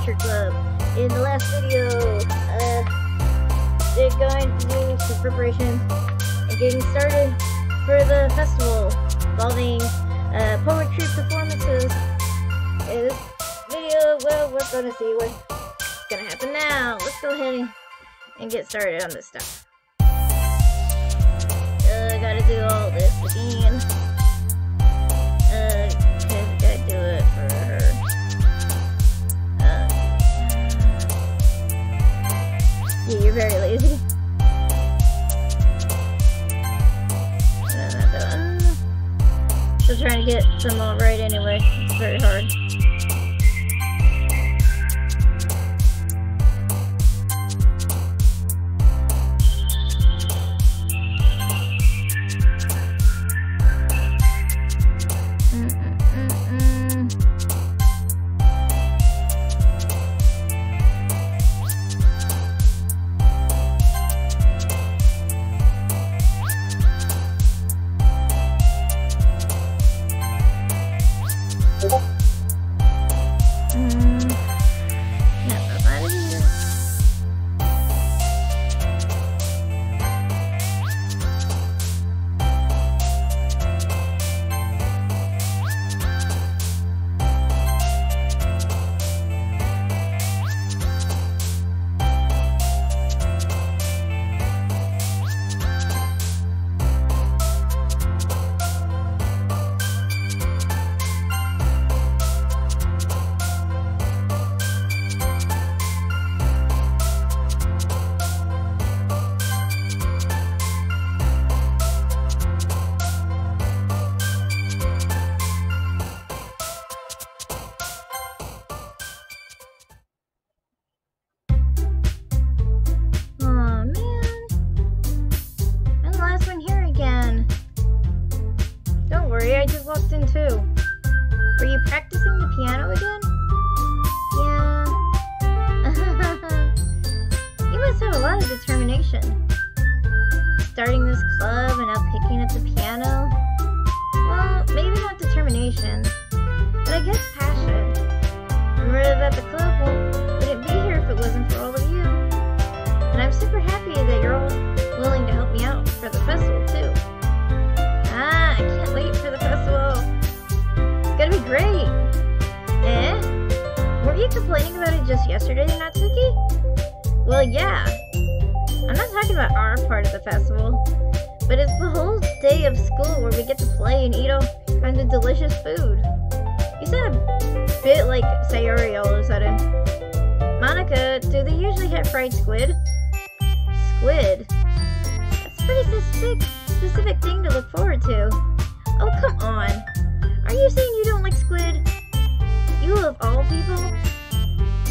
Adventure Club. In the last video, they're going to do some preparation and getting started for the festival involving poetry performances. In this video, well, we're going to see what's going to happen now. Let's go ahead and get started on this stuff. I gotta do all this again. Gotta do it for her. Yeah, you're very lazy. Still trying to get them all right anyway. It's very hard. I just walked in too. Were you practicing the piano again? Yeah. You must have a lot of determination. Starting this club and now picking up the piano. Well, maybe not determination, but I guess passion. Remember that the club wouldn't be here if it wasn't for all of you. And I'm super happy that you're all willing to help me out for the festival too. I can't wait for the festival. It's gonna be great. Eh? Weren't you complaining about it just yesterday, Natsuki? Well, yeah. I'm not talking about our part of the festival, but it's the whole day of school where we get to play and eat all kinds of delicious food. You sound a bit like Sayori all of a sudden. Monica, do they usually have fried squid? Squid? That's a pretty specific thing to look forward to. Oh, come on. Are you saying you don't like squid? You of all people?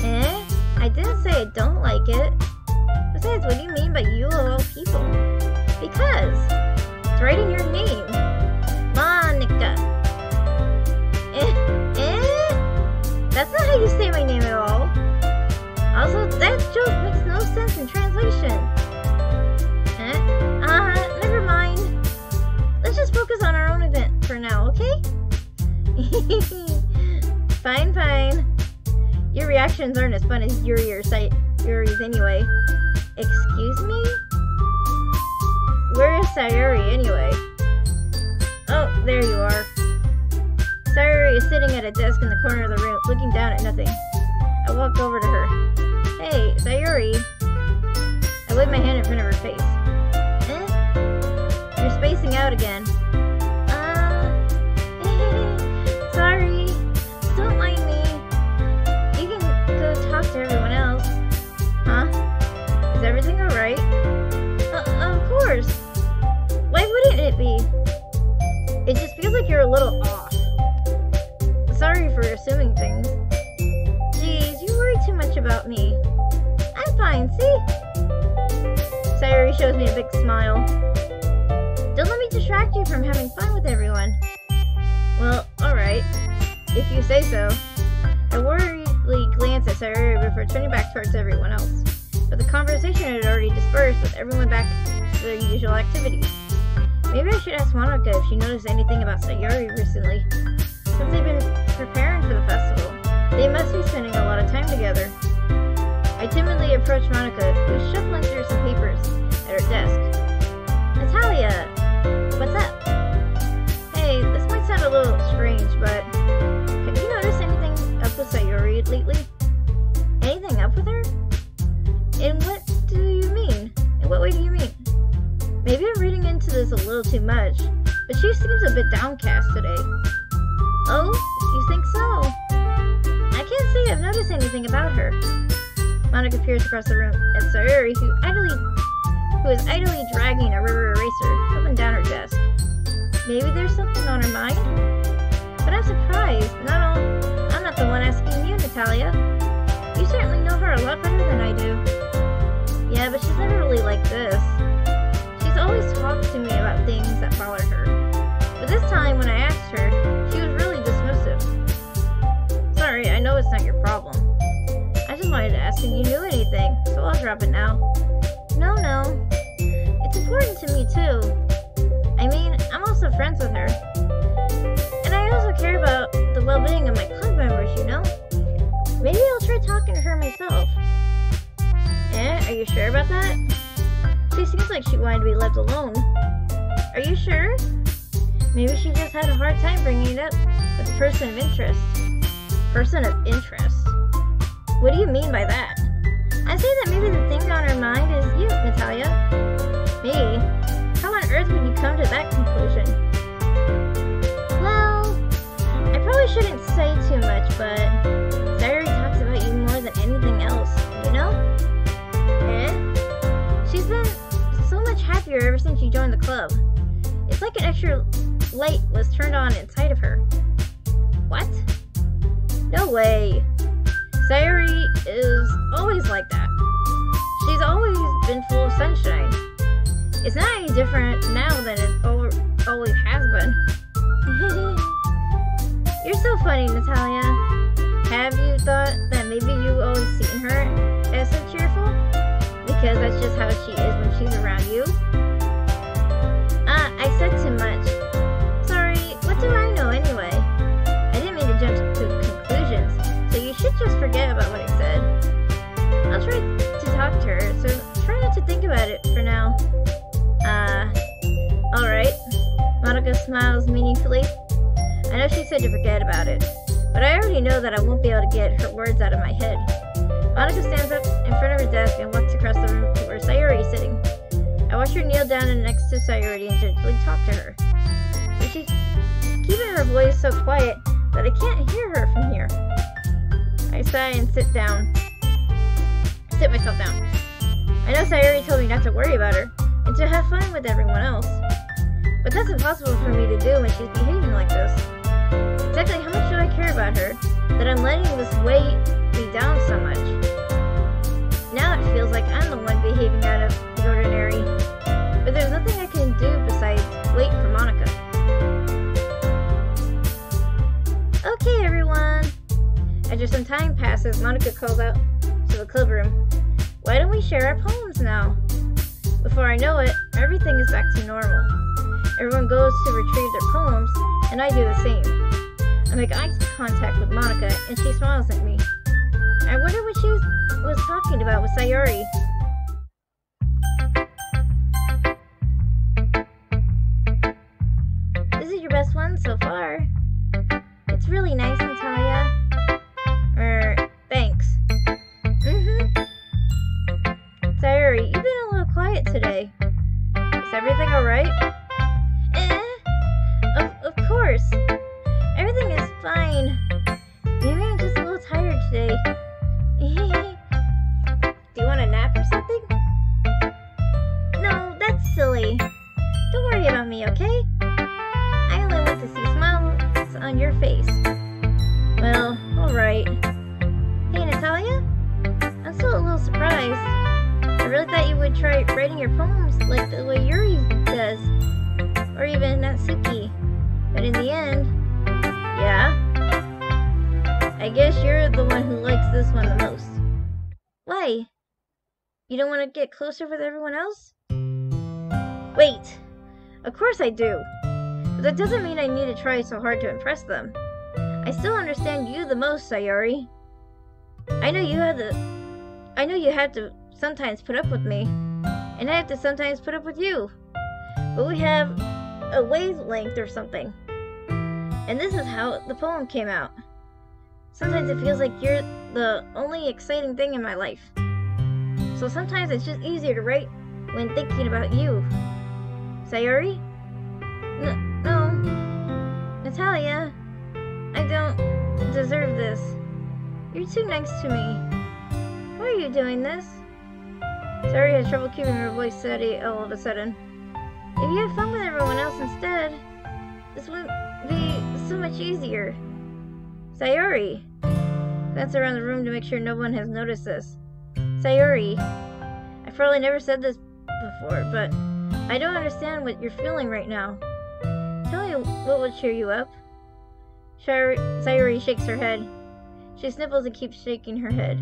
Eh? I didn't say I don't like it. Besides, what do you mean by you of all people? Because it's right in your name. Monica. That's not how you say my name at all. Also, that joke makes no sense in translation. Never mind. Let's just focus on our own event for now, okay? Fine. Your reactions aren't as fun as Yuri's anyway. Excuse me? Where is Sayori anyway? Oh, there you are. Sayori is sitting at a desk in the corner of the room, looking down at nothing. I walk over to her. Hey, Sayori. I wave my hand in front of her face. You're spacing out again. Sorry. Don't mind me. You can go talk to everyone else. Huh? Is everything alright? Of course. Why wouldn't it be? It just feels like you're a little off. Sorry for assuming things. Jeez, you worry too much about me. I'm fine, see? Sayori shows me a big smile. Don't let me distract you from having fun with everyone. Well, alright. If you say so. I worriedly glance at Sayori before turning back towards everyone else. But the conversation had already dispersed with everyone back to their usual activities. Maybe I should ask Monica if she noticed anything about Sayori recently. Since they've been preparing for the festival, they must be spending a lot of time together. together. I timidly approached Monica, who was shuffling through some papers at her desk. Natalia! What's up? Hey, this might sound a little strange, but have you noticed anything up with Sayori lately? Anything up with her? In what do you mean? In what way do you mean? Maybe I'm reading into this a little too much, but she seems a bit downcast today. Oh, you think so? I can't say I've noticed anything about her. Monica peers across the room at Sayori, who is idly dragging a rubber eraser up and down her desk. Maybe there's something on her mind? But I'm surprised. I'm not the one asking you, Natalia. You certainly know her a lot better than I do. Yeah, but she's never really like this. She's always talked to me about things that bothered her. But this time, when I asked her, she was really dismissive. Sorry, I know it's not your problem. I just wanted to ask if you knew anything, so I'll drop it now. No. It's important to me, too. I mean, I'm also friends with her. And I also care about the well-being of my club members, you know? Maybe I'll try talking to her myself. Are you sure about that? She seems like she wanted to be left alone. Are you sure? Maybe she just had a hard time bringing it up with a person of interest. Person of interest? What do you mean by that? I say that maybe the thing on her mind is you, Natalia. Me? How on earth would you come to that conclusion? Well, I probably shouldn't say too much, but Sayori talks about you more than anything else, you know? She's been so much happier ever since you joined the club. It's like an extra light was turned on inside of her. What? No way. Sayori is always like that. She's always been full of sunshine. It's not any different now than it always has been. You're so funny, Natalia. Have you thought that maybe you always seen her as so cheerful? Because that's just how she is when she's around you? I said too much. Sorry, what do I know anyway? I didn't mean to jump to conclusions, so you should just forget about what I said. I'll try to talk to her, so try not to think about it for now. Alright. Monica smiles meaningfully. I know she said to forget about it, but I already know that I won't be able to get her words out of my head. Monica stands up in front of her desk and walks across the room to where Sayori is sitting. I watch her kneel down next to Sayori and gently talk to her. But she's keeping her voice so quiet that I can't hear her from here. I sigh and sit myself down. I know Sayori told me not to worry about her and to have fun with everyone else. But that's impossible for me to do when she's behaving like this. Exactly how much do I care about her that I'm letting this weigh me down so much? Now it feels like I'm the one behaving out of the ordinary, but there's nothing I can do besides wait for Monica. Okay, everyone. After some time passes, Monica calls out to the club room. Why don't we share our poems now? Before I know it, everything is back to normal. Everyone goes to retrieve their poems, and I do the same. I make eye contact with Monica, and she smiles at me. I wonder what she was talking about with Sayori. This is your best one so far. It's really nice, Natalia. Thanks. Sayori, you've been a little quiet today. Is everything alright? Of course. Everything is fine. Maybe I'm just a little tired today. Do you want a nap or something? No, that's silly. Don't worry about me, okay? I only want to see smiles on your face. Well, alright. Hey, Natalia? I'm still a little surprised. I really thought you would try writing your poems like the way Yuri does. Or even Natsuki. But in the end, yeah. I guess you're the one who likes this one the most. Why? You don't want to get closer with everyone else? Wait. Of course I do. But that doesn't mean I need to try so hard to impress them. I still understand you the most, Sayori. I know you had to sometimes put up with me, and I have to sometimes put up with you. But we have a wavelength or something. And this is how the poem came out. Sometimes it feels like you're the only exciting thing in my life. So sometimes it's just easier to write when thinking about you. Sayori? No. Natalia, I don't deserve this. You're too nice to me. Why are you doing this? Sayori has trouble keeping her voice steady all of a sudden. If you had fun with everyone else instead, this would be so much easier. Sayori! Glance around the room to make sure no one has noticed this. Sayori, I've probably never said this before, but I don't understand what you're feeling right now. Tell me what will cheer you up. Sayori shakes her head. She sniffles and keeps shaking her head.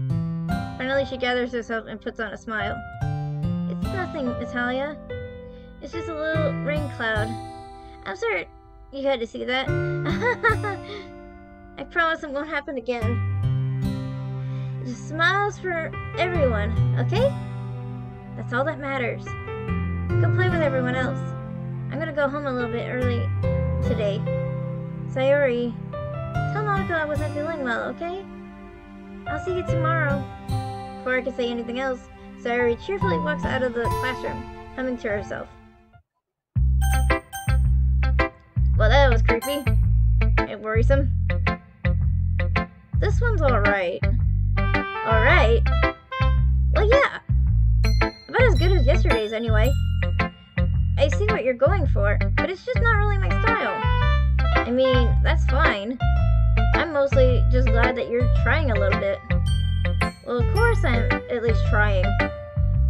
Finally, she gathers herself and puts on a smile. It's nothing, Natalia. It's just a little rain cloud. I'm sorry you had to see that. I promise it won't happen again. Just smiles for everyone, okay? That's all that matters. Go play with everyone else. I'm gonna go home a little bit early today. Sayori, tell Monica I wasn't feeling well, okay? I'll see you tomorrow. Before I can say anything else, Sayori cheerfully walks out of the classroom, humming to herself. Well, that was creepy. And worrisome. This one's alright. Alright? Well, yeah. About as good as yesterday's, anyway. I see what you're going for, but it's just not really my style. I mean, that's fine. I'm mostly just glad that you're trying a little bit. Well, of course I'm at least trying.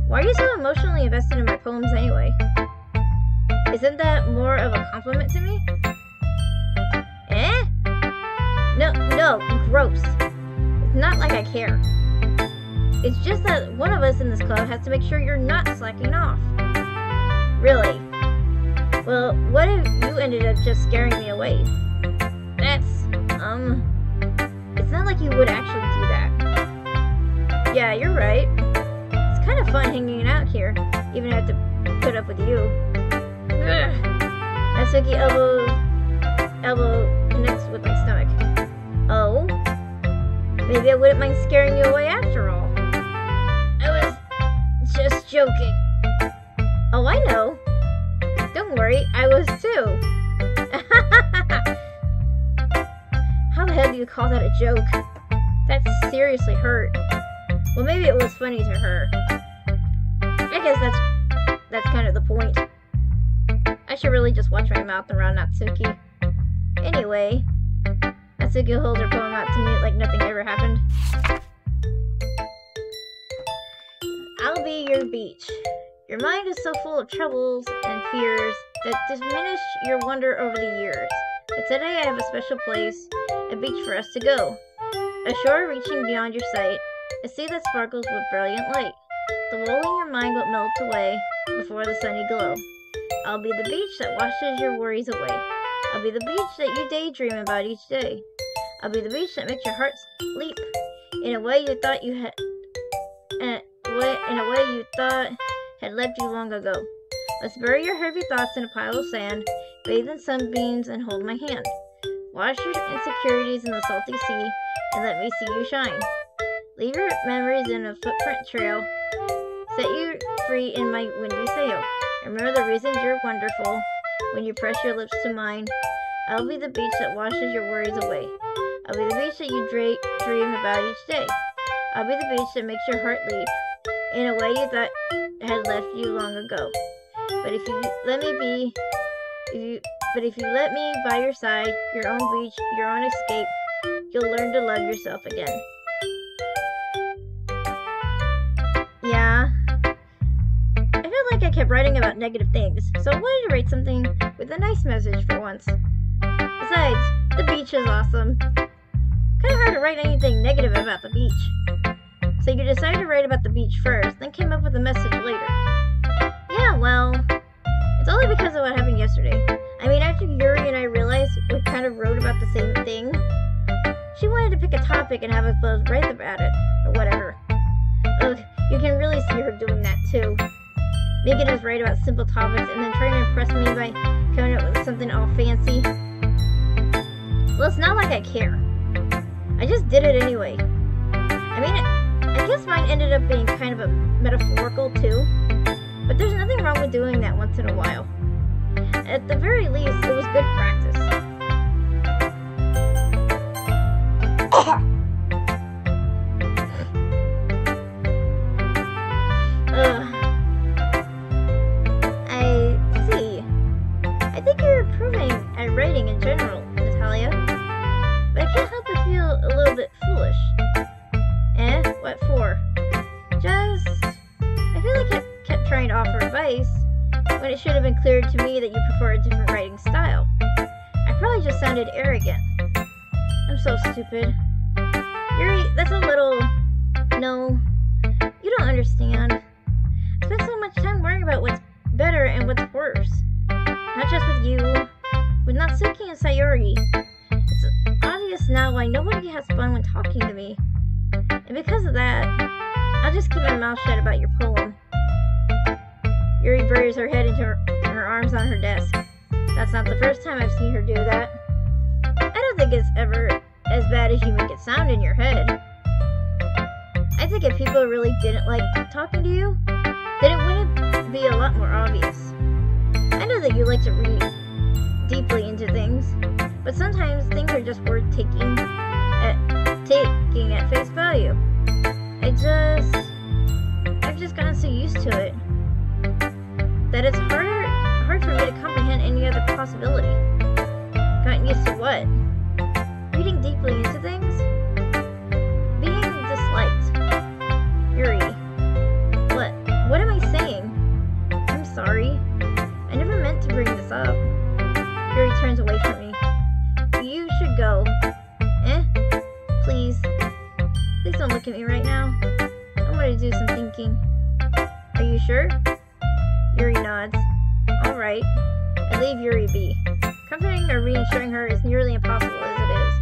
Why are you so emotionally invested in my poems anyway? Isn't that more of a compliment to me? Eh? No, gross. It's not like I care. It's just that one of us in this club has to make sure you're not slacking off. Really? Well, what if you ended up just scaring me away? That's, it's not like you would actually do that. Yeah, you're right. It's kind of fun hanging out here, even if I have to put up with you. Ugh. Natsuki elbow connects with my stomach. Oh? Maybe I wouldn't mind scaring you away after all. I was just joking. Oh, I know. Don't worry, I was too. How the hell do you call that a joke? That seriously hurt. Well, maybe it was funny to her. I guess that's kind of the point. I should really just watch my mouth around Natsuki. Anyway, Natsuki holds her poem out to me like nothing ever happened. I'll be your beach. Your mind is so full of troubles and fears that diminish your wonder over the years. But today I have a special place, a beach for us to go. A shore reaching beyond your sight, a sea that sparkles with brilliant light. The wool in your mind will melt away before the sunny glow. I'll be the beach that washes your worries away. I'll be the beach that you daydream about each day. I'll be the beach that makes your heart leap in a way you thought you had had left you long ago. Let's bury your heavy thoughts in a pile of sand, bathe in sunbeams, and hold my hand. Wash your insecurities in the salty sea, and let me see you shine. Leave your memories in a footprint trail. Set you free in my windy sail. Remember the reasons you're wonderful when you press your lips to mine. I'll be the beach that washes your worries away. I'll be the beach that you dream about each day. I'll be the beach that makes your heart leap in a way you thought had left you long ago. But if you let me by your side, your own beach, your own escape, you'll learn to love yourself again. Yeah. I felt like I kept writing about negative things, so I wanted to write something with a nice message for once. Besides, the beach is awesome. Kinda hard to write anything negative about the beach. So you decided to write about the beach first, then came up with a message later. Yeah, well, it's only because of what happened yesterday. I mean, after Yuri and I realized we kind of wrote about the same thing, She wanted to pick a topic and have us both write about it, or whatever. Ugh, you can really see her doing that too. Making us write about simple topics and then trying to impress me by coming up with something all fancy. Well, it's not like I care. I just did it anyway. I mean, I guess mine ended up being kind of a metaphorical too, but there's nothing wrong with doing that once in a while. At the very least, it was good practice. I see. I think you're improving at writing in general, Natalia. But I can't help but feel a little bit foolish. Eh? What for? Just... I feel like I kept trying to offer advice when it should have been clear to me that you prefer a different writing style. I probably just sounded arrogant. I'm so stupid. Yuri, that's a little... No. You don't understand. I spent so much time worrying about what's better and what's worse. Not just with you. With Natsuki and Sayori. It's obvious now why nobody has fun when talking to me. And because of that, I'll just keep my mouth shut about your poem. Yuri buries her head into her arms on her desk. That's not the first time I've seen her do that. I don't think it's ever as bad as you make it sound in your head. I think if people really didn't like talking to you, then it wouldn't be a lot more obvious. I know that you like to read deeply into things, but sometimes things are just worth taking at face value. I've just gotten so used to it that it's hard for me to comprehend any other possibility. Gotten used to what? Reading deeply into things? Being disliked. Yuri. What am I saying? I'm sorry. I never meant to bring this up. Yuri turns away from me. You should go. Eh? Please. Please don't look at me right now. I want to do some thinking. Are you sure? Yuri nods. Alright. I leave Yuri be. Comforting or reassuring her is nearly impossible as it is.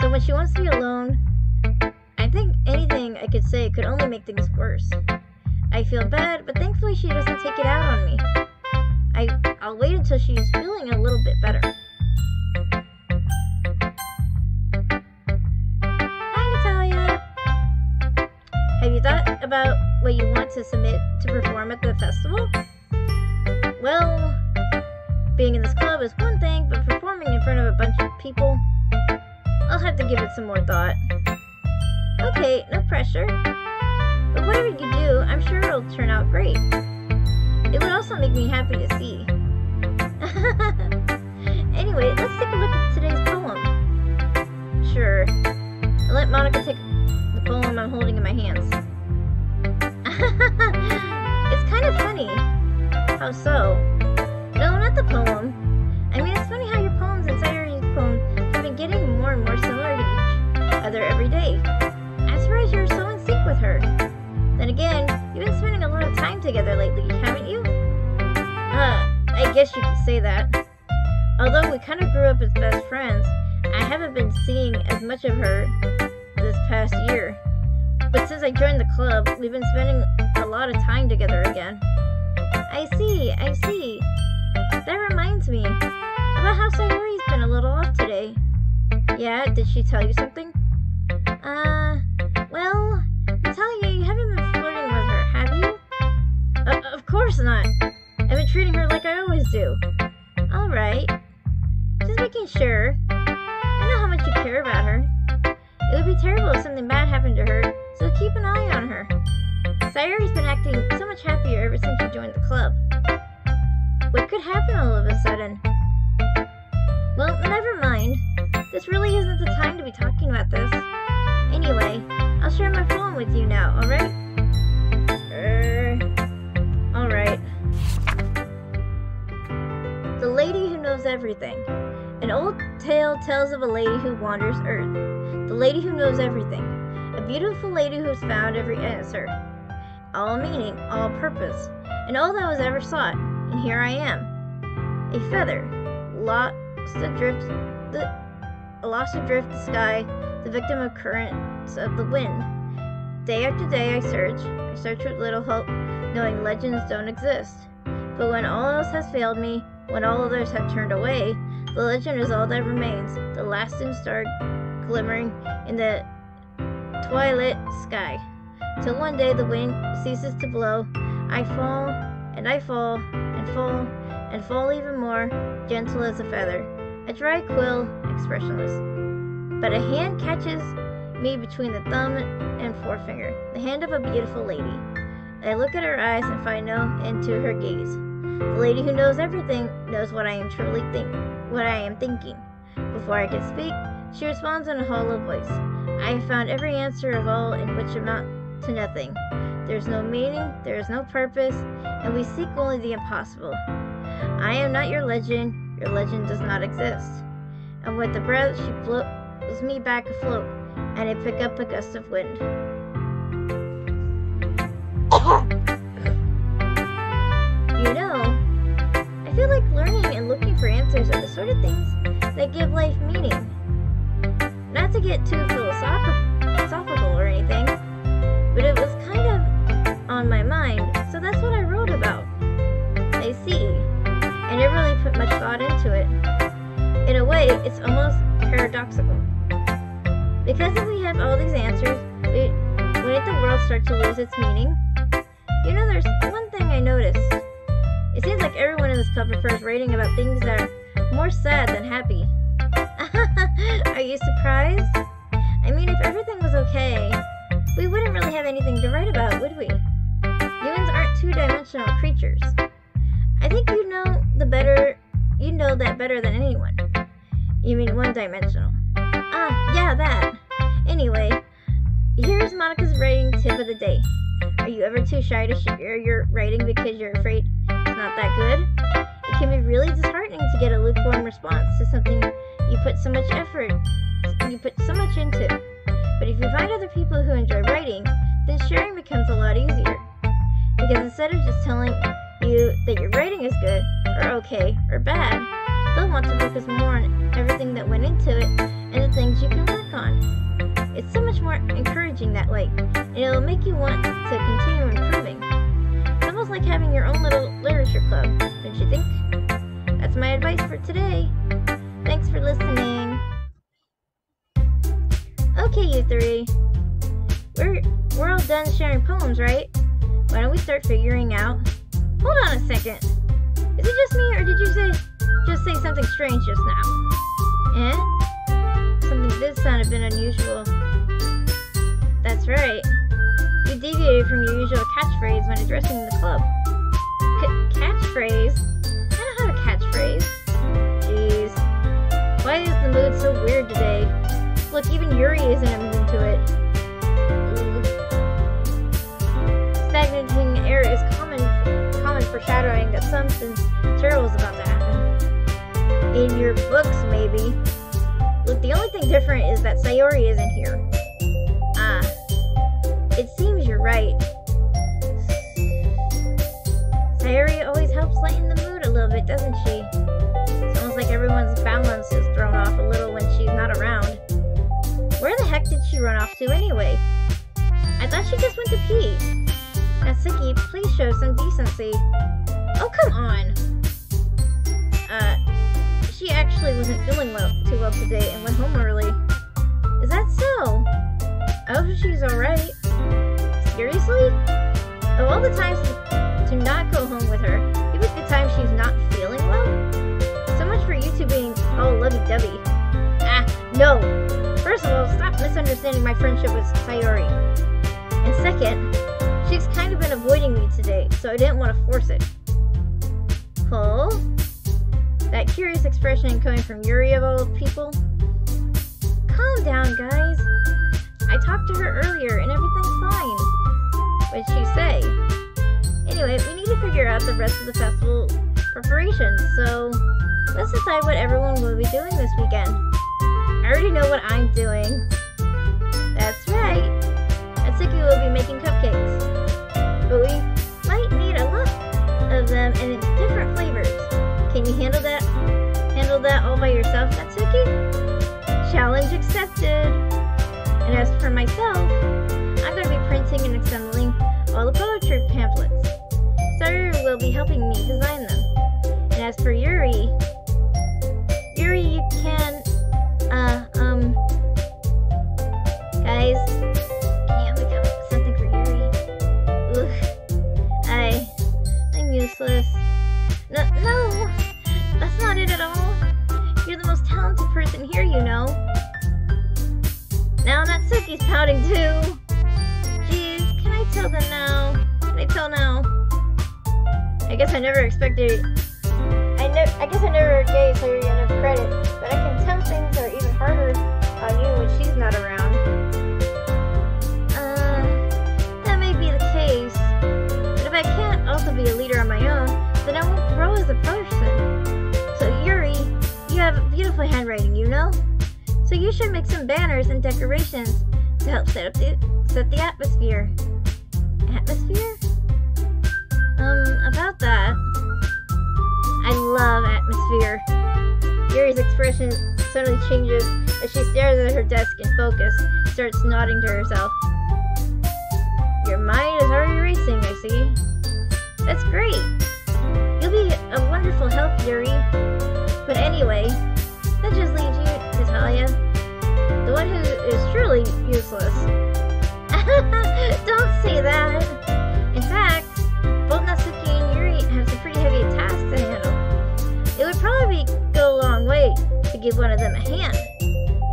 So when she wants to be alone, I think anything I could say could only make things worse. I feel bad, but thankfully she doesn't take it out on me. I'll wait until she's feeling a little bit better. Hi, Natalia. Have you thought about what you want to submit to perform at the festival? Well, being in this club is one thing, but performing in front of a bunch of people, I'll have to give it some more thought. Okay, no pressure. But whatever you do, I'm sure it'll turn out great. It would also make me happy to see. Anyway, let's take a look at today's poem. Sure. I'll let Monica take the poem I'm holding in my hands. It's kind of funny. How so? No, not the poem. I mean, it's funny how your poems and Sayori's poem have been getting more and more similar to each other every day. I'm surprised you're so in sync with her. Then again, you've been spending a lot of time together lately, haven't you? I guess you could say that. Although we kind of grew up as best friends, I haven't been seeing as much of her this past year. But since I joined the club, we've been spending a lot of time together again. I see. That reminds me about how Sayori's been a little off today. Yeah, did she tell you something? Well, Natalia, you haven't been flirting with her, have you? Of course not. I've been treating her like I always do. Alright. Just making sure. I know how much you care about her. It would be terrible if something bad happened to her, so keep an eye on her. Sayori's been acting so much happier ever since you joined the club. What could happen all of a sudden? Well, never mind. This really isn't the time to be talking about this. Anyway, I'll share my poem with you now, alright? Alright. The Lady Who Knows Everything. An old tale tells of a lady who wanders Earth. The lady who knows everything. A beautiful lady who has found every answer. All meaning, all purpose, and all that was ever sought. And here I am. A feather, lost adrift lost adrift the sky, the victim of currents of the wind. Day after day I search with little hope, knowing legends don't exist. But when all else has failed me, when all others have turned away, the legend is all that remains, the lasting star glimmering in the twilight sky. Till one day the wind ceases to blow, I fall, and I fall, and fall, and fall even more, gentle as a feather, a dry quill, expressionless. But a hand catches me between the thumb and forefinger, the hand of a beautiful lady. I look at her eyes and find no end to her gaze. The lady who knows everything knows what I am thinking. Before I can speak, she responds in a hollow voice. I have found every answer of all in which amount to nothing. There is no meaning, there is no purpose, and we seek only the impossible. I am not your legend does not exist. And with a breath, she blows me back afloat, and I pick up a gust of wind. You know, I feel like learning and looking for answers are the sort of things that give life meaning. Not to get too philosophical or anything, but it was kind of on my mind, so that's what I wrote about. I see. I never really put much thought into it. In a way, it's almost paradoxical. Because if we have all these answers, wouldn't the world start to lose its meaning? You know, there's one thing I noticed. It seems like everyone in this club prefers writing about things that are more sad than happy. Are you surprised? I mean, if everything was okay, we wouldn't really have anything to write about, would we? Humans aren't two-dimensional creatures. I think you know that better than anyone. You mean one-dimensional. Yeah, that. Anyway, here's Monica's writing tip of the day. Are you ever too shy to share your writing because you're afraid it's not that good? It can be really disheartening to get a lukewarm response to something you put so much into. But if you find other people who enjoy writing, then sharing becomes a lot easier. Because instead of just telling you that your writing is good, or okay, or bad, they'll want to focus more on everything that went into it and the things you can work on. It's so much more encouraging that way, and it'll make you want to continue improving. It's almost like having your own little literature club, don't you think? That's my advice for today. Thanks for listening. Okay, you three. We're all done sharing poems, right? Why don't we start figuring out... Hold on a second. Is it just me, or did you just say something strange just now? Eh? Something did sound a bit unusual. That's right. You deviated from your usual catchphrase when addressing the club. Catchphrase? I know how to catchphrase. Jeez. Why is the mood so weird today? Look, even Yuri isn't immune to it. Stagnating air is common foreshadowing that something terrible is about to happen. In your books, maybe. Look, the only thing different is that Sayori isn't here. It seems you're right. Sayori always helps lighten the mood a little bit, doesn't she? It's almost like everyone's balance is thrown off a little when she's not around. Where the heck did she run off to anyway? I thought she just went to pee. Natsuki, please show some decency. Oh, come on! She actually wasn't feeling too well today and went home early. Is that so? I hope she's alright. Seriously? Of all the times to not go home with her, you pick the time she's not feeling well? So much for you two being all lovey-dovey. No! First of all, stop misunderstanding my friendship with Sayori. And second, she's kind of been avoiding me today, so I didn't want to force it. Huh? That curious expression coming from Yuri of all people? Calm down, guys. I talked to her earlier and everything's fine. What'd she say? Anyway, we need to figure out the rest of the festival preparations, so let's decide what everyone will be doing this weekend. I already know what I'm doing. That's right. Natsuki will be making cupcakes. But we might need a lot of them and in different flavors. Can you handle that all by yourself, Natsuki? Challenge accepted! And as for myself, I'm going to be printing and assembling all the poetry pamphlets. Sayori will be helping me design them. And as for Yuri, you can, guys, can't we come up with something for Yuri? Ugh, I'm useless. No, that's not it at all. You're the most talented person here, you know. Now Natsuki's pouting too. Jeez, can I tell them now? Can I tell now? I guess I never expected. I guess I never gave her enough credit, but I can tell things are even harder on you when she's not around. That may be the case, but if I can't also be a leader on my own, then I won't grow as a person. So Yuri, you have beautiful handwriting, you know? So you should make some banners and decorations to help set the atmosphere. Atmosphere? About that. I love atmosphere. Yuri's expression suddenly changes as she stares at her desk and focus, starts nodding to herself. Your mind is already racing, I see. That's great. You'll be a wonderful help, Yuri. But anyway, that just leaves you, Natalia. The one who is truly useless. Don't say that. In fact, both Natsuki and Yuri have some pretty heavy tasks to handle. It would probably go a long way to give one of them a hand.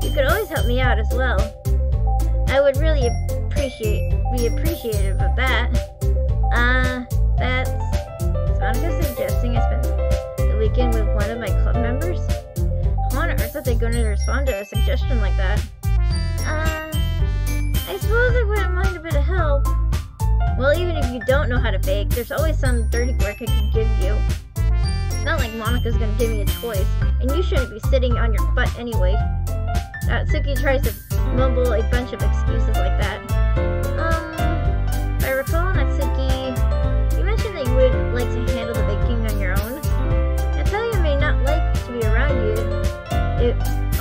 You could always help me out as well. I would really be appreciative of that. That's Monica suggesting I spend the weekend with one of my club members? How on earth are they going to respond to a suggestion like that? I suppose I wouldn't mind a bit of help. Well, even if you don't know how to bake, there's always some dirty work I could give you. It's not like Monica's gonna give me a choice, and you shouldn't be sitting on your butt anyway. Suki tries to mumble a bunch of excuses like that. If I recall, Natsuki, you mentioned that you would like to handle the baking on your own. Natalia may not like to be around you,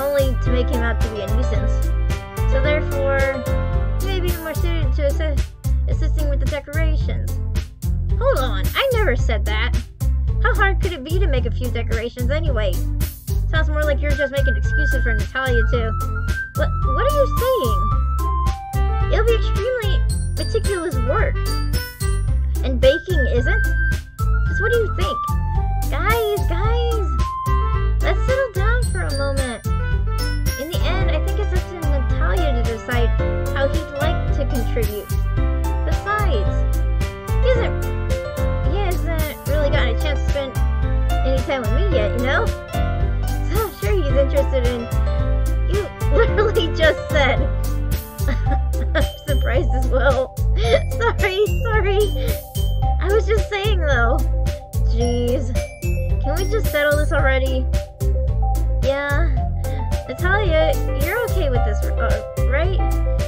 only to make him out to be a nuisance. So therefore, you may be more suited to assisting with the decorations. Hold on, I never said that. How hard could it be to make a few decorations anyway? Sounds more like you're just making excuses for Natalia too. What are you saying? It'll be extremely meticulous work. And baking isn't? Just what do you think? Guys, let's settle down for a moment. In the end, I think it's up to Natalia to decide how he'd like to contribute. Besides, he hasn't really gotten a chance to spend any time with me yet, you know? So I'm sure he's interested in... You literally just said... I'm surprised as well. Sorry. I was just saying though. Jeez. Can we just settle this already? Yeah. Natalia, you're okay with this, right?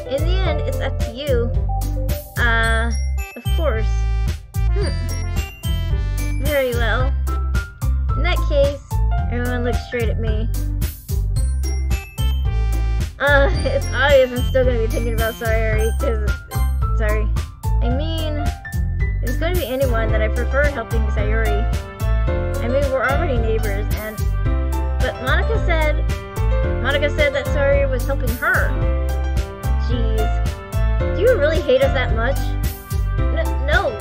In the end, it's up to you. Of course. Very well. In that case, everyone looks straight at me. It's obvious I'm still gonna be thinking about Sayori, sorry. I mean, if it's gonna be anyone that I prefer helping Sayori. I mean, we're already neighbors, but Monica said that Sayori was helping her. Jeez. Do you really hate us that much? No.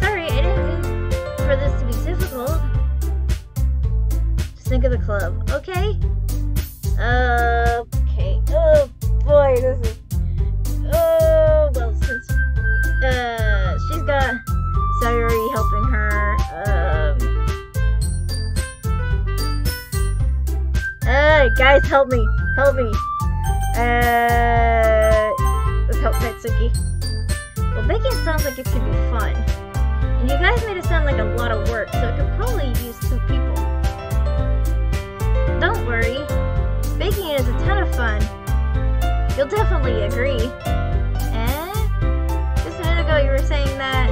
Sorry, I didn't mean for this to be difficult. Just think of the club, okay? Okay. Oh boy, this is... Oh, well, since she's got Sayori helping her, guys, help me. Let's help Natsuki. Well, baking sounds like it could be fun. And you guys made it sound like a lot of work, so it could probably use 2 people. Don't worry. Baking is a ton of fun. You'll definitely agree. Just a minute ago you were saying that...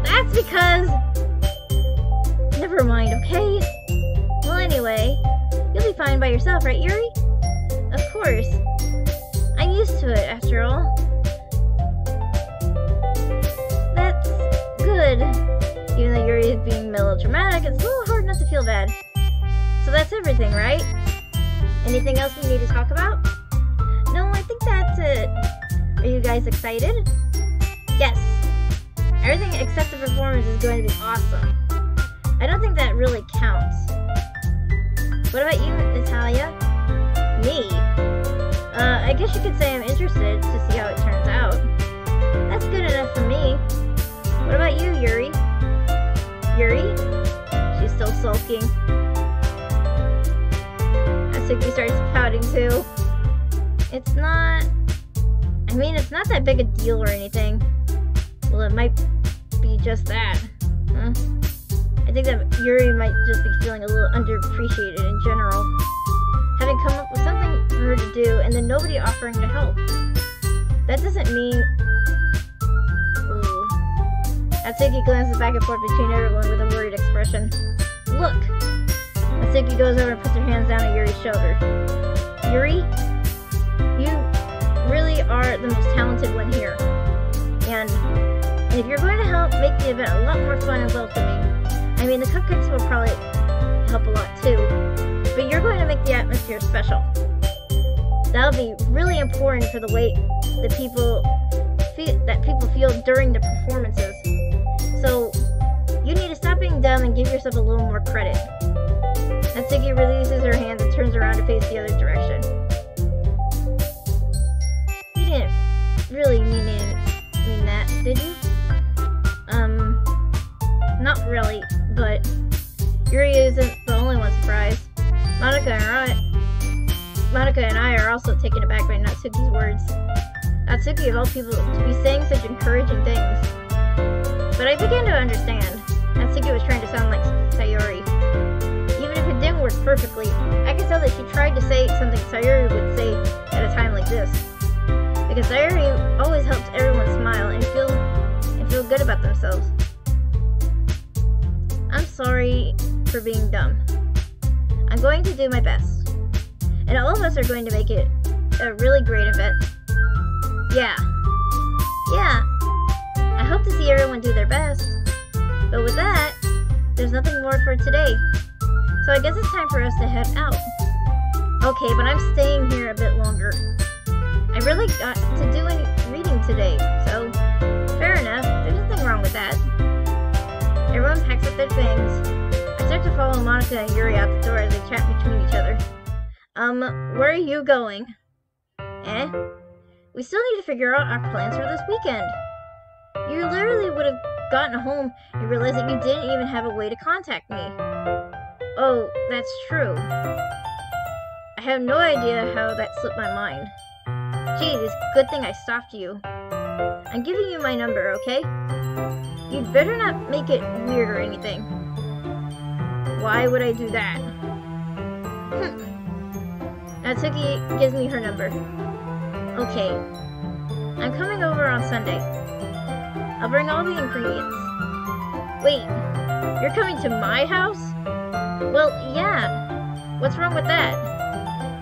That's because... Never mind, okay? Well, anyway, you'll be fine by yourself, right, Yuri? course. I'm used to it, after all. That's good. Even though Yuri is being melodramatic, it's a little hard not to feel bad. So that's everything, right? Anything else we need to talk about? No, I think that's it. Are you guys excited? Yes. Everything except the performance is going to be awesome. I don't think that really counts. What about you, Natalia? Me? I guess you could say I'm interested to see how it turns out. That's good enough for me. What about you, Yuri? Yuri? She's still sulking. Natsuki starts pouting too. It's not... I mean, it's not that big a deal or anything. Well, it might be just that. Huh? I think that Yuri might just be feeling a little underappreciated in general. Having come up with something for her to do, and then nobody offering to help. That doesn't mean... Ooh. Natsuki glances back and forth between everyone with a worried expression. Look! Natsuki goes over and puts her hands down on Yuri's shoulder. Yuri? You really are the most talented one here. And if you're going to help make the event a lot more fun and welcoming, I mean, the cupcakes will probably help a lot too, but you're going to make the atmosphere special. That'll be really important for the way that people feel during the performances. So, you need to stop being dumb and give yourself a little more credit. Natsuki releases her hands and turns around to face the other direction. You didn't really mean that, did you? Not really, but Yuri isn't the only one surprised. Monika and I are also taken aback by Natsuki's words. Natsuki, of all people, to be saying such encouraging things. But I began to understand. Natsuki was trying to sound like Sayori. Even if it didn't work perfectly, I could tell that she tried to say something Sayori would say at a time like this. Because Sayori always helps everyone smile and feel good about themselves. I'm sorry for being dumb. I'm going to do my best. And all of us are going to make it a really great event. Yeah. I hope to see everyone do their best. But with that, there's nothing more for today. So I guess it's time for us to head out. Okay, but I'm staying here a bit longer. I really got to do any reading today, so fair enough. There's nothing wrong with that. Everyone packs up their things. I start to follow Monika and Yuri out the door as they chat between each other. Where are you going? We still need to figure out our plans for this weekend. You literally would have gotten home and realized that you didn't even have a way to contact me. Oh, that's true. I have no idea how that slipped my mind. Geez, good thing I stopped you. I'm giving you my number, okay? You'd better not make it weird or anything. Why would I do that? Natsuki gives me her number. Okay. I'm coming over on Sunday. I'll bring all the ingredients. Wait, you're coming to my house? Well, yeah. What's wrong with that?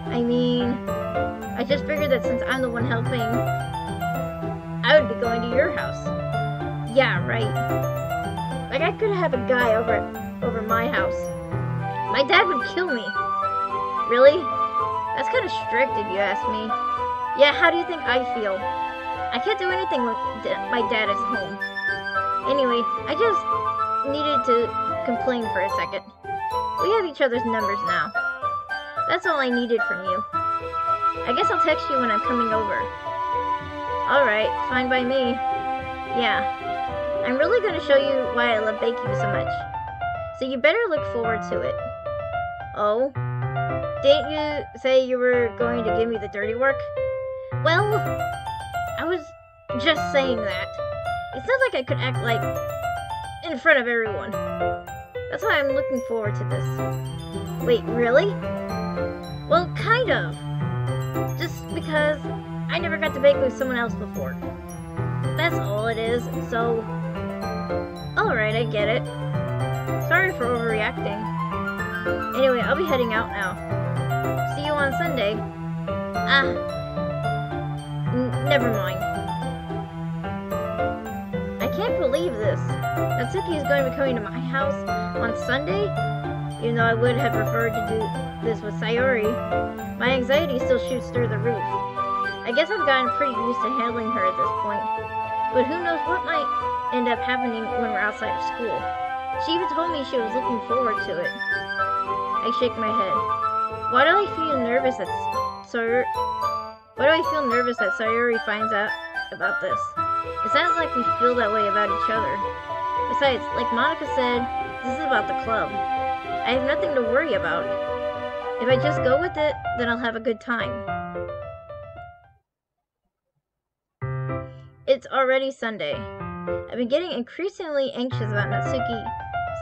I mean, I just figured that since I'm the one helping, I would be going to your house. Yeah, right. Like, I could have a guy over my house. My dad would kill me. Really? That's kind of strict if you ask me. Yeah, how do you think I feel? I can't do anything when my dad is home. Anyway, I just needed to complain for a second. We have each other's numbers now. That's all I needed from you. I guess I'll text you when I'm coming over. Alright, fine by me. Yeah. I'm really going to show you why I love baking so much. So you better look forward to it. Oh? Didn't you say you were going to give me the dirty work? Well, I was just saying that. It's not like I could act like in front of everyone. That's why I'm looking forward to this. Wait, really? Well, kind of. Just because I never got to bake with someone else before. That's all it is, so... Alright, I get it. Sorry for overreacting. Anyway, I'll be heading out now. See you on Sunday. Never mind. I can't believe this. Natsuki is going to be coming to my house on Sunday? Even though I would have preferred to do this with Sayori, my anxiety still shoots through the roof. I guess I've gotten pretty used to handling her at this point, but who knows what might end up happening when we're outside of school. She even told me she was looking forward to it. I shake my head. Why do I feel nervous that Sayori finds out about this? It sounds like we feel that way about each other. Besides, like Monica said, this is about the club. I have nothing to worry about. If I just go with it, then I'll have a good time. It's already Sunday. I've been getting increasingly anxious about Natsuki's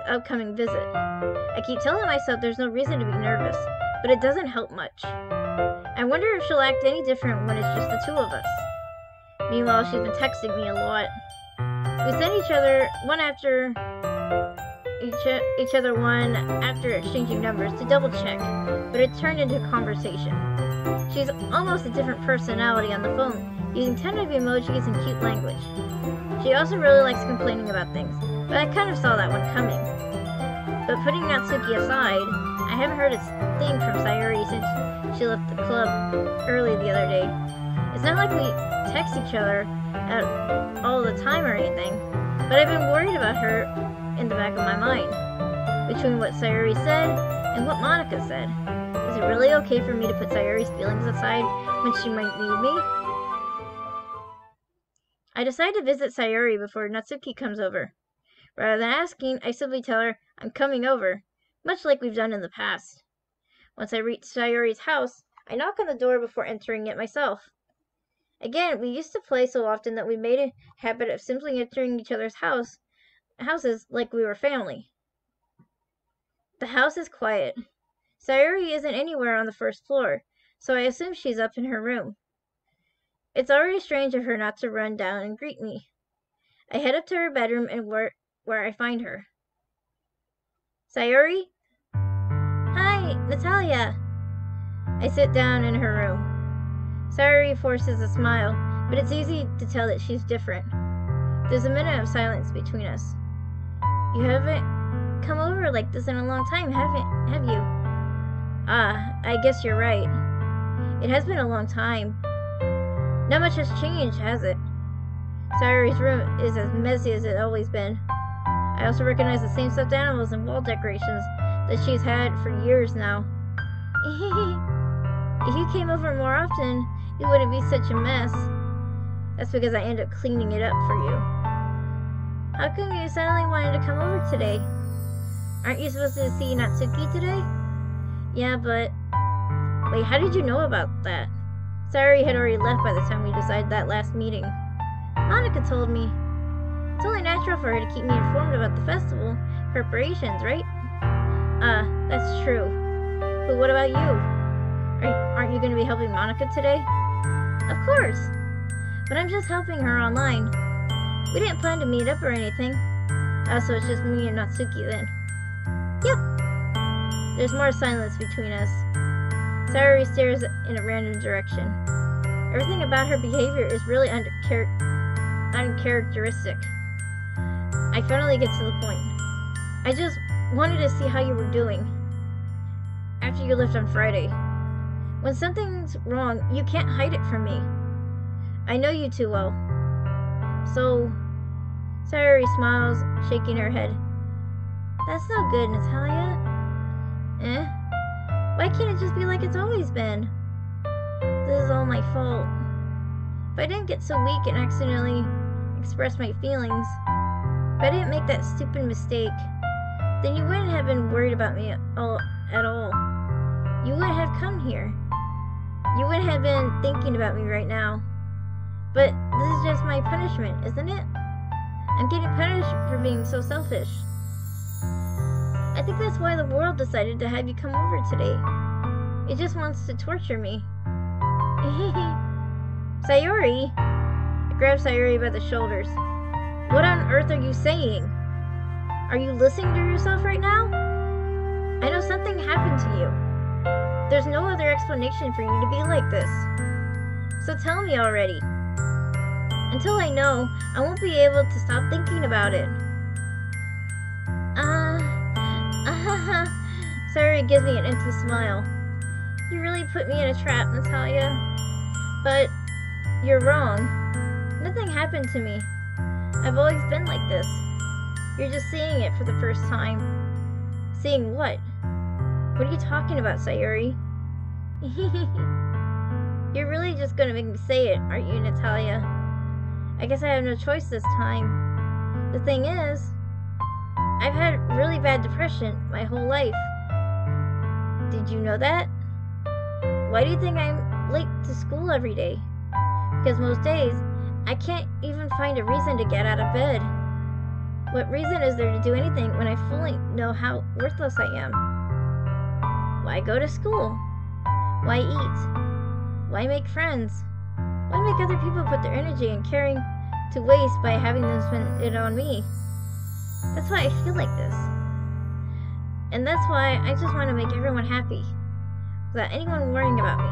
upcoming visit. I keep telling myself there's no reason to be nervous, but it doesn't help much. I wonder if she'll act any different when it's just the two of us. Meanwhile, she's been texting me a lot. We sent each other one after exchanging numbers to double check, but it turned into a conversation. She's almost a different personality on the phone, using tentative emojis and cute language. She also really likes complaining about things, but I kind of saw that one coming. But putting Natsuki aside, I haven't heard a thing from Sayori since she left the club early the other day. It's not like we text each other all the time or anything, but I've been worried about her in the back of my mind. Between what Sayori said and what Monica said, is it really okay for me to put Sayori's feelings aside when she might need me? I decide to visit Sayori before Natsuki comes over. Rather than asking, I simply tell her I'm coming over, much like we've done in the past. Once I reach Sayori's house, I knock on the door before entering it myself. Again, we used to play so often that we made a habit of simply entering each other's houses like we were family. The house is quiet. Sayori isn't anywhere on the first floor, so I assume she's up in her room. It's already strange of her not to run down and greet me. I head up to her bedroom and where I find her. Sayori? Hi, Natalia. I sit down in her room. Sayori forces a smile, but it's easy to tell that she's different. There's a minute of silence between us. You haven't come over like this in a long time, have you? I guess you're right. It has been a long time. Not much has changed, has it? Sayori's room is as messy as it's always been. I also recognize the same stuffed animals and wall decorations that she's had for years now. If you came over more often, it wouldn't be such a mess. That's because I end up cleaning it up for you. How come you suddenly wanted to come over today? Aren't you supposed to see Natsuki today? Yeah, but... Wait, how did you know about that? Sayori had already left by the time we decided that last meeting. Monica told me. It's only natural for her to keep me informed about the festival preparations, right? That's true. But what about you? Aren't you going to be helping Monica today? Of course. But I'm just helping her online. We didn't plan to meet up or anything. So it's just me and Natsuki then. Yep. There's more silence between us. Sayori stares in a random direction. Everything about her behavior is really uncharacteristic. I finally get to the point. I just wanted to see how you were doing after you left on Friday. When something's wrong, you can't hide it from me. I know you too well. So, Sayori smiles, shaking her head. That's no good, Natalia. Why can't it just be like it's always been? This is all my fault. If I didn't get so weak and accidentally express my feelings, if I didn't make that stupid mistake, then you wouldn't have been worried about me at all. You wouldn't have come here. You wouldn't have been thinking about me right now. But this is just my punishment, isn't it? I'm getting punished for being so selfish. I think that's why the world decided to have you come over today. It just wants to torture me. Sayori! I grab Sayori by the shoulders. What on earth are you saying? Are you listening to yourself right now? I know something happened to you. There's no other explanation for you to be like this. So tell me already. Until I know, I won't be able to stop thinking about it. Sayori gives me an empty smile. You really put me in a trap, Natalia. But you're wrong. Nothing happened to me. I've always been like this. You're just seeing it for the first time. Seeing what? What are you talking about, Sayori? You're really just gonna make me say it, aren't you, Natalia? I guess I have no choice this time. The thing is, I've had really bad depression my whole life. Did you know that? Why do you think I'm late to school every day? Because most days, I can't even find a reason to get out of bed. What reason is there to do anything when I fully know how worthless I am? Why go to school? Why eat? Why make friends? Why make other people put their energy and caring to waste by having them spend it on me? That's why I feel like this. And that's why I just want to make everyone happy, without anyone worrying about me.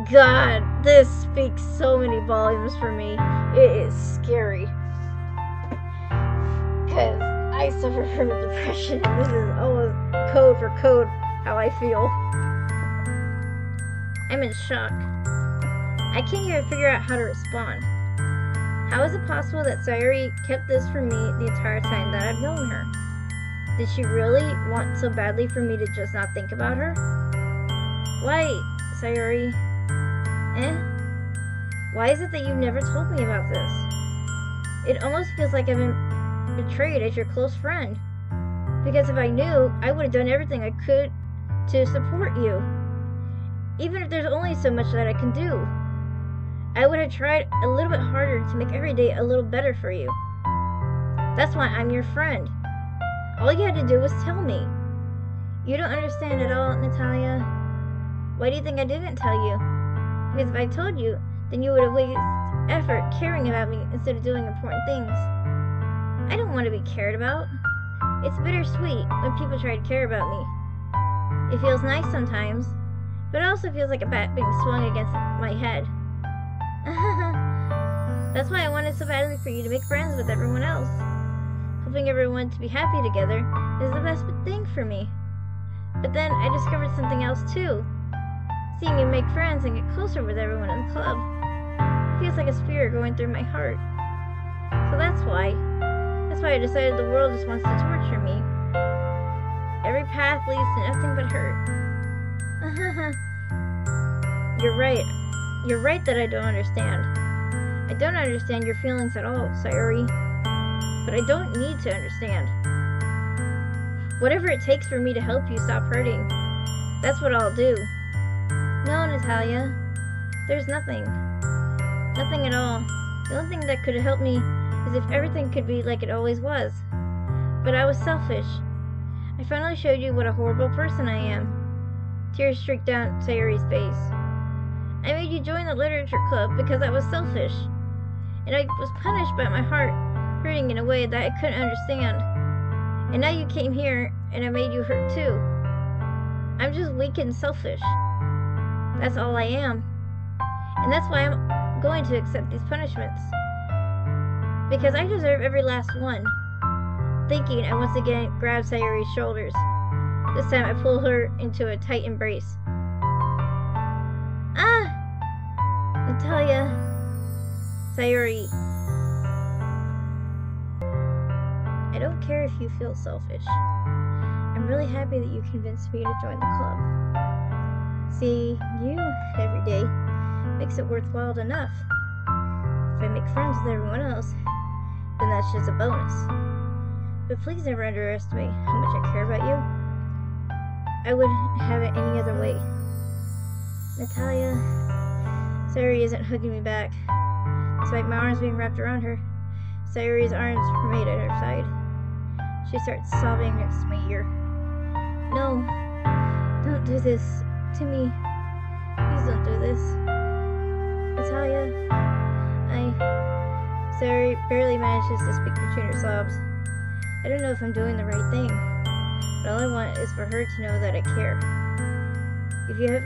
God, this speaks so many volumes for me. It is scary. Because I suffer from depression. This is almost code for code how I feel. I'm in shock. I can't even figure out how to respond. How is it possible that Sayori kept this from me the entire time that I've known her? Did she really want so badly for me to just not think about her? Why, Sayori? Why is it that you've never told me about this? It almost feels like I've been betrayed as your close friend. Because if I knew, I would have done everything I could to support you. Even if there's only so much that I can do. I would have tried a little bit harder to make every day a little better for you. That's why I'm your friend. All you had to do was tell me. You don't understand at all, Natalia. Why do you think I didn't tell you? Because if I told you, then you would have wasted effort caring about me instead of doing important things. I don't want to be cared about. It's bittersweet when people try to care about me. It feels nice sometimes, but it also feels like a bat being swung against my head. That's why I wanted so badly for you to make friends with everyone else. Helping everyone to be happy together is the best thing for me. But then I discovered something else too. Seeing you make friends and get closer with everyone in the club. It feels like a spear going through my heart. So that's why I decided the world just wants to torture me. Every path leads to nothing but hurt. You're right. You're right that I don't understand. I don't understand your feelings at all, Sayori. But I don't need to understand. Whatever it takes for me to help you stop hurting, that's what I'll do. No, Natalia. There's nothing. Nothing at all. The only thing that could help me is if everything could be like it always was. But I was selfish. I finally showed you what a horrible person I am. Tears streaked down Sayori's face. I made you join the literature club because I was selfish. And I was punished by my heart hurting in a way that I couldn't understand. And now you came here and I made you hurt too. I'm just weak and selfish. That's all I am. And that's why I'm going to accept these punishments. Because I deserve every last one. Thinking, I once again grabbed Sayori's shoulders. This time I pull her into a tight embrace. Ah! Natalia. Sayori. I don't care if you feel selfish. I'm really happy that you convinced me to join the club. Seeing you every day makes it worthwhile enough. If I make friends with everyone else, then that's just a bonus. But please never underestimate how much I care about you. I wouldn't have it any other way. Natalia. Sayori isn't hugging me back. Despite my arms being wrapped around her, Sayori's arms remained at her side. She starts sobbing next to my ear. No, don't do this to me. Please don't do this. Natalia, Sayori barely manages to speak between her sobs. I don't know if I'm doing the right thing, but all I want is for her to know that I care. If you have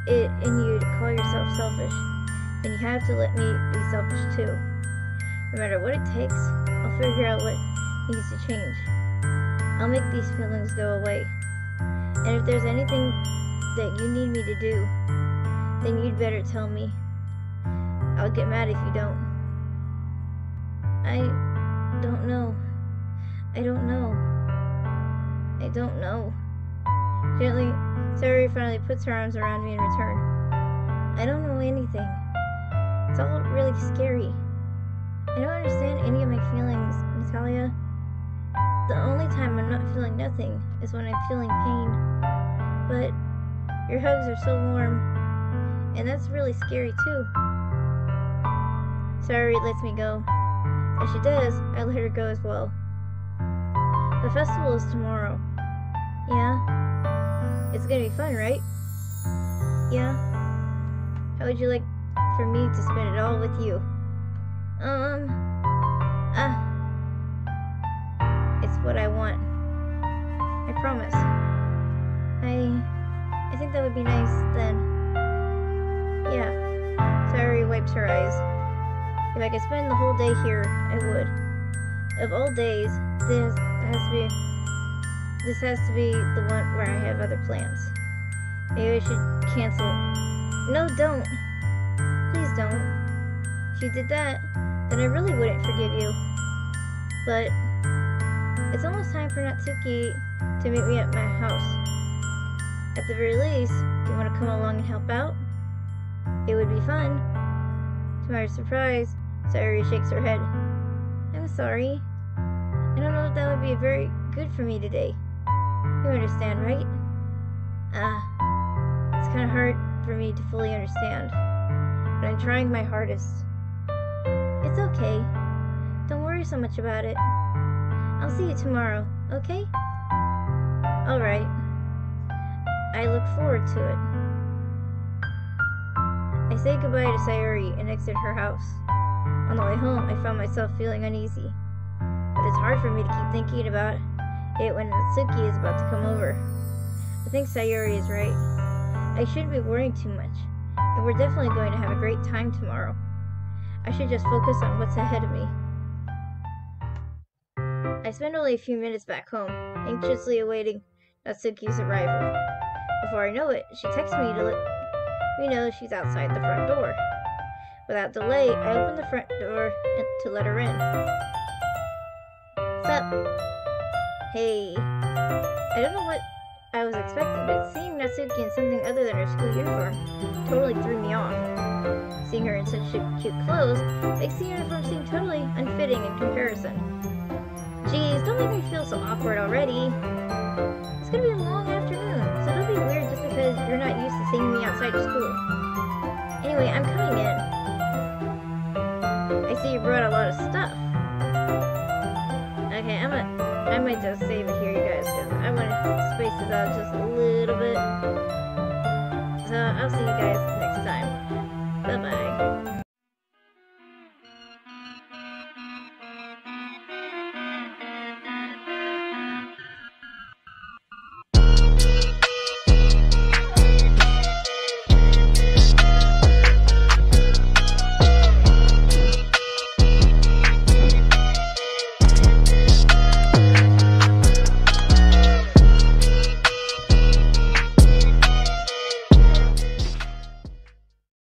it in you to call yourself selfish, then you have to let me be selfish too. No matter what it takes, I'll figure out what needs to change. I'll make these feelings go away. And if there's anything that you need me to do, then you'd better tell me. I'll get mad if you don't. I don't know. I don't know. I don't know. Gently, Sayori finally puts her arms around me in return. I don't know anything. It's all really scary. I don't understand any of my feelings, Natalia. The only time I'm not feeling nothing is when I'm feeling pain. But your hugs are so warm, and that's really scary too. Sayori lets me go. As she does, I let her go as well. The festival is tomorrow. Yeah? It's gonna be fun, right? Yeah? How would you like for me to spend it all with you? It's what I want. I promise. I think that would be nice then. Yeah. Sayori wipes her eyes. If I could spend the whole day here, I would. Of all days, this has to be the one where I have other plans. Maybe I should cancel. No, don't. Please don't. If you did that, then I really wouldn't forgive you. But it's almost time for Natsuki to meet me at my house. At the very least, do you want to come along and help out? It would be fun. To my surprise, Sayori shakes her head. I'm sorry. I don't know if that would be very good for me today. You understand, right? It's kind of hard for me to fully understand, but I'm trying my hardest. It's okay. Don't worry so much about it. I'll see you tomorrow, okay? Alright. I look forward to it. I say goodbye to Sayori and exit her house. On the way home, I found myself feeling uneasy. But it's hard for me to keep thinking about it when Natsuki is about to come over. I think Sayori is right. I shouldn't be worrying too much, and we're definitely going to have a great time tomorrow. I should just focus on what's ahead of me. I spend only a few minutes back home, anxiously awaiting Natsuki's arrival. Before I know it, she texts me to let me know she's outside the front door. Without delay, I open the front door to let her in. Sup? Hey. I don't know what I was expecting, but seeing Natsuki in something other than her school uniform totally threw me off. Seeing her in such cute clothes makes the uniform seem totally unfitting in comparison. Geez, don't make me feel so awkward already. It's gonna be a long afternoon, so don't be weird just because you're not used to seeing me outside of school. Anyway, I'm coming in. I see you brought a lot of stuff. Okay, I might just save it here, you guys, because I want to space this out just a little bit. So, I'll see you guys next time. Bye-bye.